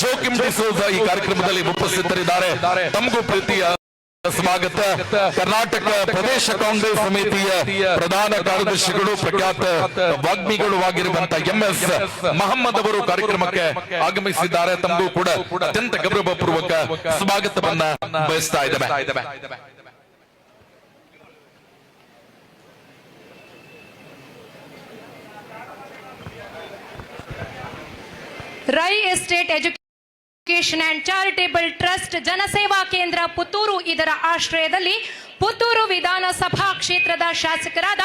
Joachim D'Souza ಈ ಕಾರ್ಯಕ್ರಮದಲ್ಲಿ ಉಪಸ್ಥಿತರಿದ್ದಾರೆ. ತಮಗೂ ಪ್ರೀತಿಯ ಸ್ವಾಗತ. ಕರ್ನಾಟಕ ಪ್ರದೇಶ ಕಾಂಗ್ರೆಸ್ ಸಮಿತಿಯ ಪ್ರಧಾನ ಕಾರ್ಯದರ್ಶಿಗಳು, ಪ್ರಖ್ಯಾತ ವಾಗ್ಮಿಗಳು ಆಗಿರುವಂತಹ MS ಮಹಮ್ಮದ್ ಅವರು ಕಾರ್ಯಕ್ರಮಕ್ಕೆ ಆಗಮಿಸಿದ್ದಾರೆ. ತಮಗೂ ಕೂಡ ಅತ್ಯಂತ ಗೌರವಪೂರ್ವಕ ಸ್ವಾಗತವನ್ನ ಬಯಸ್ತಾ ಇದ್ದೇವೆ. Rai estate education and charitable trust Janaseva Kendra Puttur ಇದರ ಆಶ್ರಯದಲ್ಲಿ ಪುತ್ತೂರು ವಿಧಾನಸಭಾ ಕ್ಷೇತ್ರದ ಶಾಸಕರಾದ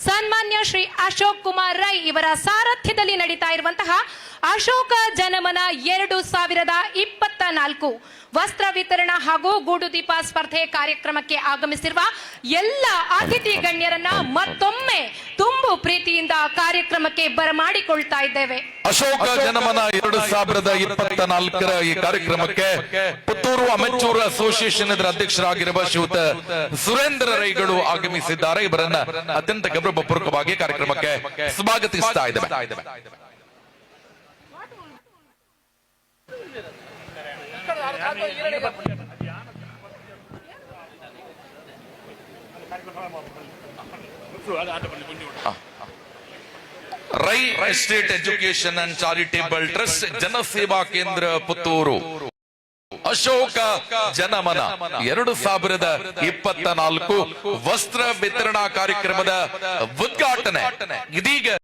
ಸನ್ಮಾನ್ಯ ಶ್ರೀ ಅಶೋಕ್ ಕುಮಾರ್ ರೈ ಇವರ ಸಾರಥ್ಯದಲ್ಲಿ ನಡೀತಾ ಇರುವಂತಹ ಅಶೋಕ ಜನಮನ 2024 ವಸ್ತ್ರ ವಿತರಣಾ ಹಾಗೂ ಗೂಡು ದೀಪ ಸ್ಪರ್ಧೆ ಕಾರ್ಯಕ್ರಮಕ್ಕೆ ಆಗಮಿಸಿರುವ ಎಲ್ಲ ಅತಿಥಿ ಗಣ್ಯರನ್ನ ಮತ್ತೊಮ್ಮೆ ತುಂಬು ಪ್ರೀತಿಯಿಂದ ಕಾರ್ಯಕ್ರಮಕ್ಕೆ ಬರಮಾಡಿಕೊಳ್ತಾ ಇದ್ದೇವೆ. ಅಶೋಕ ಜನಮನ 2024 ಈ ಕಾರ್ಯಕ್ರಮಕ್ಕೆ ಪುತ್ತೂರು ಅಮೆಚೂರ್ ಅಸೋಸಿಯೇಷನ್ ಇದರ ಅಧ್ಯಕ್ಷರಾಗಿರುವ ಶ್ರೀಯುತ ಸುರೇಂದ್ರ ರೈಗಳು ಆಗಮಿಸಿದ್ದಾರೆ. ಇವರನ್ನ ಅತ್ಯಂತ ಗೌರವಪೂರ್ವಕವಾಗಿ ಕಾರ್ಯಕ್ರಮಕ್ಕೆ ಸ್ವಾಗತಿಸ್ತಾ ಇದ್ದೇವೆ. Rai estate education and charitable trust Janaseva Kendra Puttur Ashoka ಜನಮನ 2024 ವಸ್ತ್ರ ವಿತರಣಾ ಕಾರ್ಯಕ್ರಮದ ಉದ್ಘಾಟನೆ ಇದೀಗ